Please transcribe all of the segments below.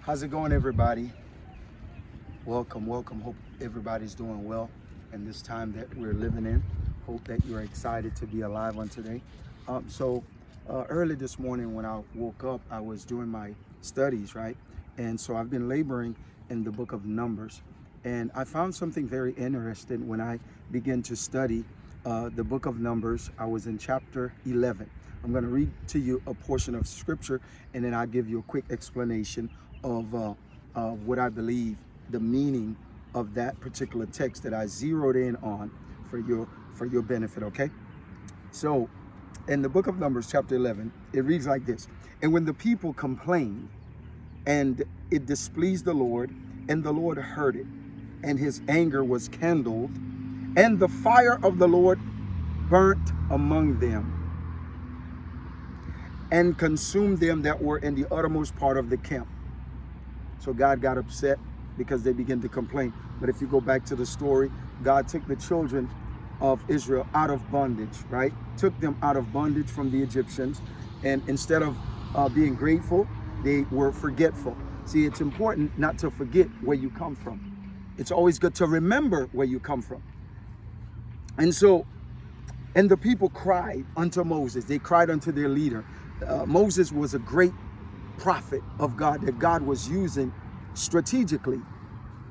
How's it going, everybody? Welcome. Hope everybody's doing well in this time that we're living in. Hope that you're excited to be alive on today. Early this morning when I woke up, I was doing my studies, right? And so I've been laboring in the book of Numbers. And I found something very interesting when I began to study the book of Numbers. I was in chapter 11. I'm going to read to you a portion of scripture, and then I'll give you a quick explanation of what I believe the meaning of that particular text that I zeroed in on for your benefit, okay? So in the book of Numbers, chapter 11, it reads like this. And when the people complained, and it displeased the Lord, and the Lord heard it, and his anger was kindled, and the fire of the Lord burnt among them, and consumed them that were in the uttermost part of the camp. So God got upset because they began to complain. But if you go back to the story, God took the children of Israel out of bondage, right? Took them out of bondage from the Egyptians. And instead of being grateful, they were forgetful. See, it's important not to forget where you come from. It's always good to remember where you come from. And the people cried unto Moses. They cried unto their leader. Moses was a great prophet of God that God was using strategically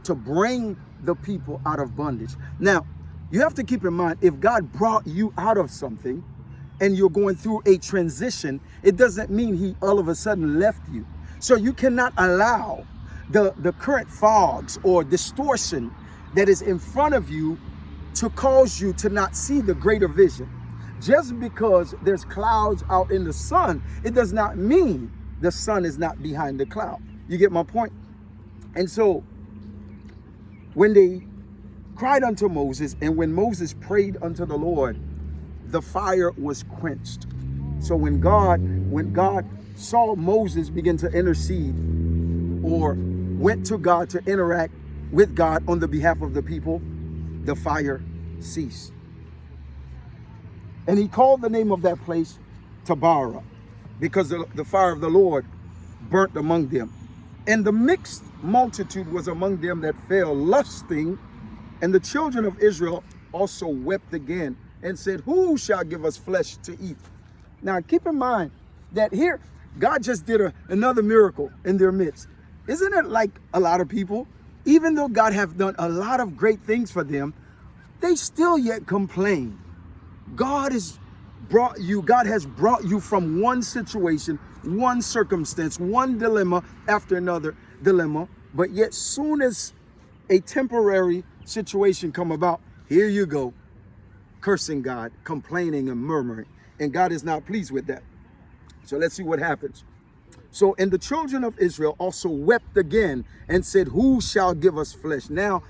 to bring the people out of bondage. Now, you have to keep in mind, if God brought you out of something and you're going through a transition, it doesn't mean he all of a sudden left you. So you cannot allow the current fogs or distortion that is in front of you to cause you to not see the greater vision. Just because there's clouds out in the sun, it does not mean the sun is not behind the cloud. You get my point? And so when they cried unto Moses, and when Moses prayed unto the Lord, the fire was quenched. So when God saw Moses begin to intercede, or went to God to interact with God on the behalf of the people, the fire ceased. And he called the name of that place Taberah, because the fire of the Lord burnt among them. And the mixed multitude was among them that fell, lusting. And the children of Israel also wept again and said, who shall give us flesh to eat? Now, keep in mind that here, God just did another miracle in their midst. Isn't it like a lot of people, even though God have done a lot of great things for them, they still yet complain? God has brought you from one situation, one circumstance, one dilemma after another dilemma, but yet soon as a temporary situation come about, here you go, cursing God, complaining and murmuring, and God is not pleased with that. So let's see what happens. So, and the children of Israel also wept again and said, who shall give us flesh? Now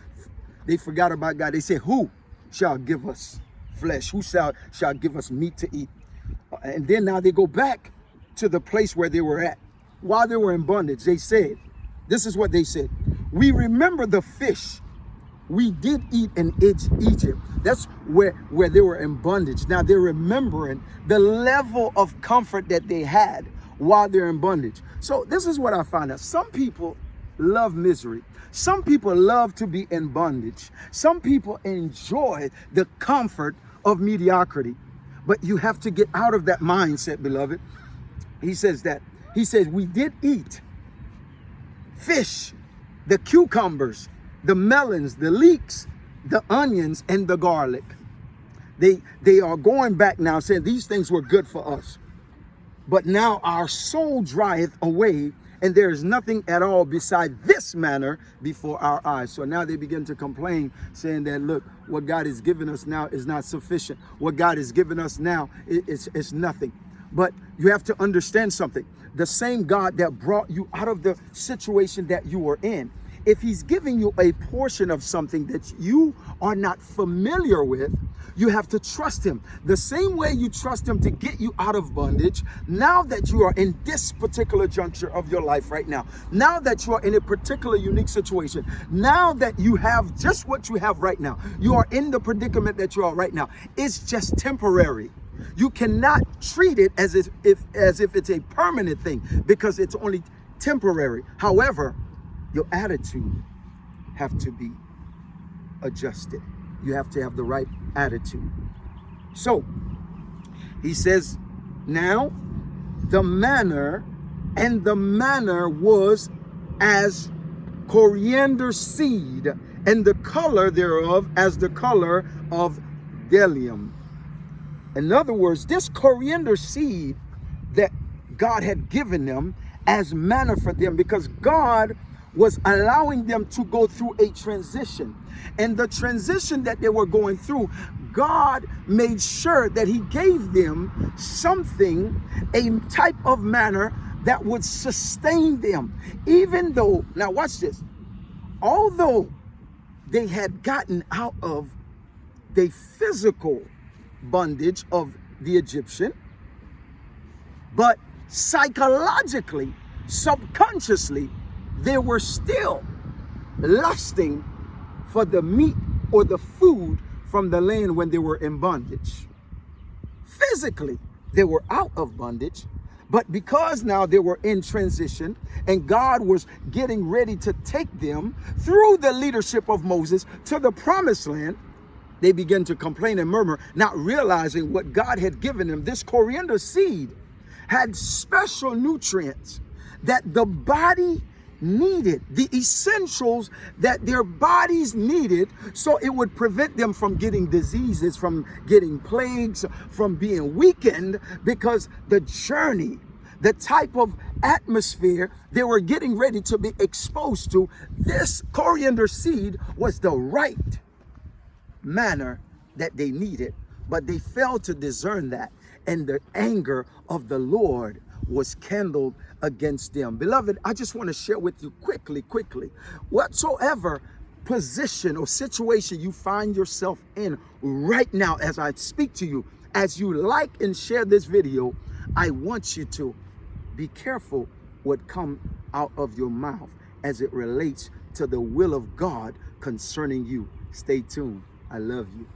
they forgot about God. They said, who shall give us flesh? Who shall give us meat to eat? And then now they go back to the place where they were at. While they were in bondage, they said, this is what they said. We remember the fish we did eat in Egypt. That's where they were in bondage. Now they're remembering the level of comfort that they had while they're in bondage. So this is what I found out. Some people love misery. Some people love to be in bondage. Some people enjoy the comfort of mediocrity. But you have to get out of that mindset, beloved. He says we did eat fish, the cucumbers, the melons, the leeks, the onions, and the garlic. They are going back now saying these things were good for us. But now our soul drieth away, and there is nothing at all beside this manner before our eyes. So now they begin to complain, saying that, look, what God has given us now is not sufficient. What God has given us now is nothing. But you have to understand something. The same God that brought you out of the situation that you were in, if he's giving you a portion of something that you are not familiar with, you have to trust him. The same way you trust him to get you out of bondage, now that you are in this particular juncture of your life right now, now that you are in a particular unique situation, now that you have just what you have right now, you are in the predicament that you are right now, it's just temporary. You cannot treat it as if it's a permanent thing, because it's only temporary. However, your attitude have to be adjusted. You have to have the right attitude. So he says, now the manner was as coriander seed, and the color thereof as the color of bdellium. In other words, this coriander seed that God had given them as manna for them, because God was allowing them to go through a transition. And the transition that they were going through, God made sure that he gave them something, a type of manner that would sustain them. Even though, now watch this, although they had gotten out of the physical bondage of the Egyptian, but psychologically, subconsciously, they were still lusting for the meat or the food from the land when they were in bondage. Physically, they were out of bondage, but because now they were in transition and God was getting ready to take them through the leadership of Moses to the promised land, they began to complain and murmur, not realizing what God had given them. This coriander seed had special nutrients that the body needed, the essentials that their bodies needed, so it would prevent them from getting diseases, from getting plagues, from being weakened, because the journey, the type of atmosphere they were getting ready to be exposed to, this coriander seed was the right manner that they needed, but they failed to discern that, and the anger of the Lord was kindled against them. Beloved, I just want to share with you quickly, whatsoever position or situation you find yourself in right now as I speak to you, as you like and share this video, I want you to be careful what comes out of your mouth as it relates to the will of God concerning you. Stay tuned. I love you.